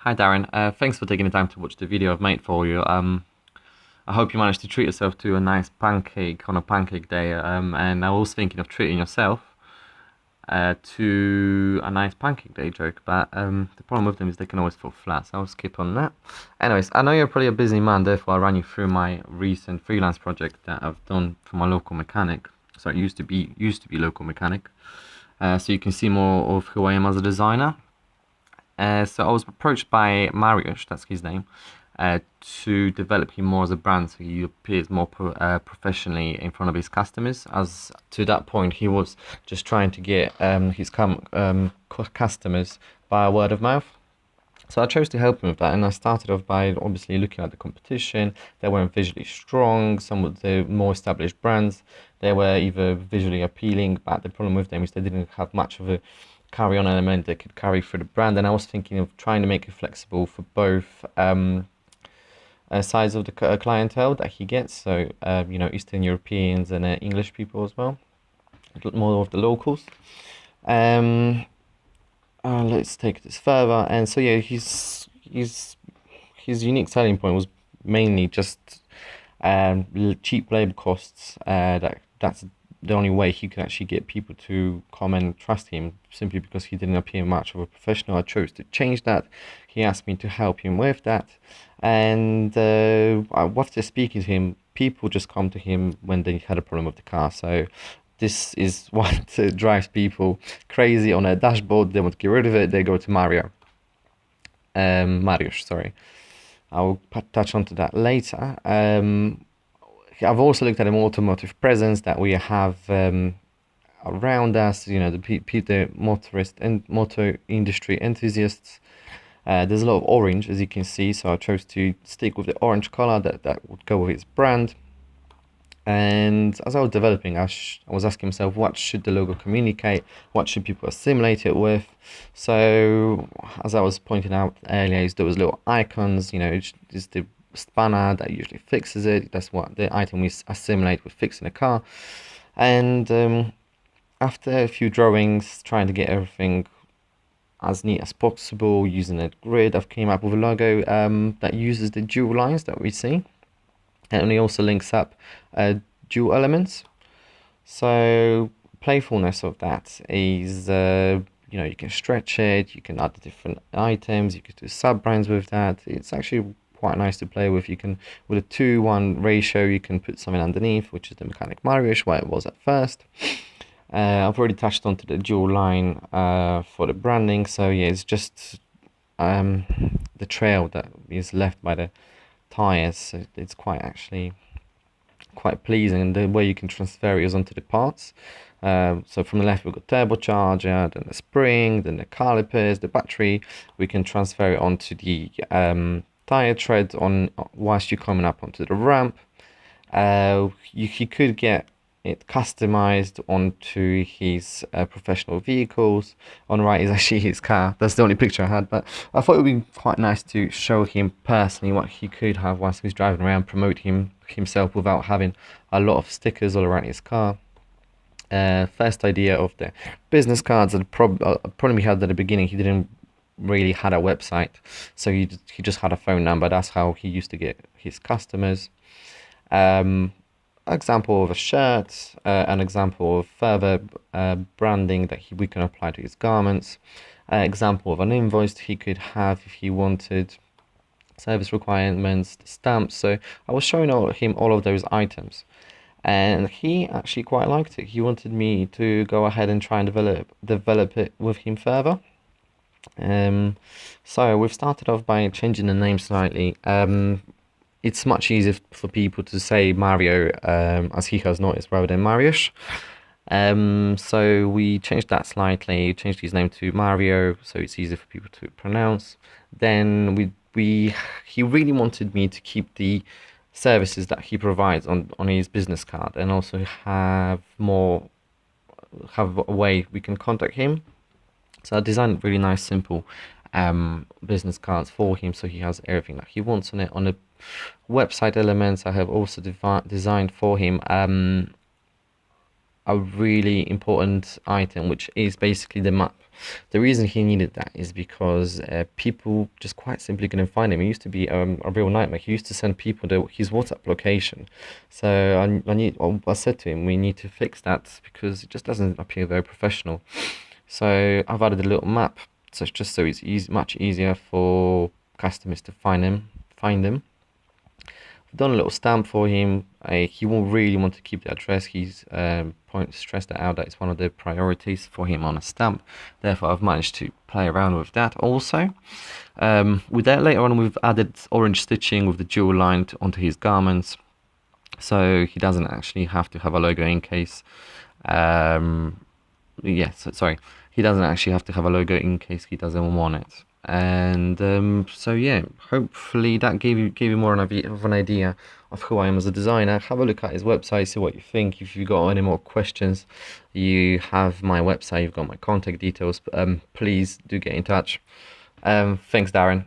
Hi Darren, thanks for taking the time to watch the video I've made for you. I hope you managed to treat yourself to a nice pancake on a pancake day, and I was thinking of treating yourself to a nice pancake day joke, but the problem with them is they can always fall flat, so I'll skip on that. Anyways, I know you're probably a busy man, therefore I'll run you through my recent freelance project that I've done for my local mechanic. So it used to be local mechanic, so you can see more of who I am as a designer. So I was approached by Mariusz, that's his name, to develop him more as a brand, so he appears more professionally in front of his customers. As to that point, he was just trying to get his customers by word of mouth. So I chose to help him with that, and I started off by obviously looking at the competition. They weren't visually strong. Some of the more established brands, they were either visually appealing, but the problem with them is they didn't have much of a carry-on element that could carry through the brand. And I was thinking of trying to make it flexible for both sides of the clientele that he gets. So Eastern Europeans and English people as well, more of the locals. Let's take this further. And so yeah, his unique selling point was mainly just cheap labor costs. That's the only way he could actually get people to come and trust him, simply because he didn't appear much of a professional. I chose to change that. He asked me to help him with that, and after speaking to him, people just come to him when they had a problem with the car. So this is what drives people crazy on a dashboard. They want to get rid of it, they go to Mariusz, sorry. I'll touch on to that later. I've also looked at the automotive presence that we have around us, the motorist and motor industry enthusiasts. There's a lot of orange, as you can see, so I chose to stick with the orange color that would go with its brand. And as I was developing, I was asking myself, what should the logo communicate? What should people assimilate it with? So, as I was pointing out earlier, there was little icons, it's the spanner that usually fixes it. That's what the item we assimilate with fixing a car. And after a few drawings, trying to get everything as neat as possible using a grid, I've came up with a logo that uses the dual lines that we see, and it also links up dual elements. So playfulness of that is you can stretch it, you can add different items, you can do sub brands with that. It's actually quite nice to play with. You can, with a 2:1 ratio, you can put something underneath, which is the mechanic Mariusz, where it was at first. I've already touched onto the dual line for the branding. So yeah, it's just the trail that is left by the tires. So it's quite pleasing, the way you can transfer it onto the parts. So from the left we've got turbocharger, then the spring, then the calipers, the battery. We can transfer it onto the tire tread whilst you're coming up onto the ramp. You could get it customized onto his professional vehicles. On the right is actually his car. That's the only picture I had, but I thought it would be quite nice to show him personally what he could have whilst he's driving around, promote himself without having a lot of stickers all around his car. First idea of the business cards, and problem he had at the beginning, he didn't really had a website, so he just had a phone number. That's how he used to get his customers. Example of a shirt, an example of further branding that we can apply to his garments, example of an invoice he could have if he wanted, service requirements, the stamps. So I was showing him all of those items, and he actually quite liked it. He wanted me to go ahead and try and develop it with him further. So we've started off by changing the name slightly. It's much easier for people to say Mario, as he has noticed, rather than Mariusz. So we changed that slightly, changed his name to Mario, so it's easier for people to pronounce. Then he really wanted me to keep the services that he provides on his business card, and also have a way we can contact him. So I designed really nice, simple business cards for him, so he has everything that he wants on it. On the website elements, I have also designed for him a really important item, which is basically the map. The reason he needed that is because people just quite simply couldn't find him. He used to be a real nightmare. He used to send people his WhatsApp location. So I said to him, we need to fix that because it just doesn't appear very professional. So I've added a little map, so it's just so it's much easier for customers to find him. I've done a little stamp for him. He will really want to keep the address. He's stressed that out that it's one of the priorities for him on a stamp. Therefore, I've managed to play around with that also. With that, later on, we've added orange stitching with the jewel line onto his garments, so he doesn't actually have to have a logo in case. Sorry, he doesn't actually have to have a logo in case he doesn't want it. And so yeah, hopefully that gave you more of an idea of who I am as a designer. Have a look at his website, see what you think. If you've got any more questions, you have my website, you've got my contact details. Please do get in touch. Thanks, Darren.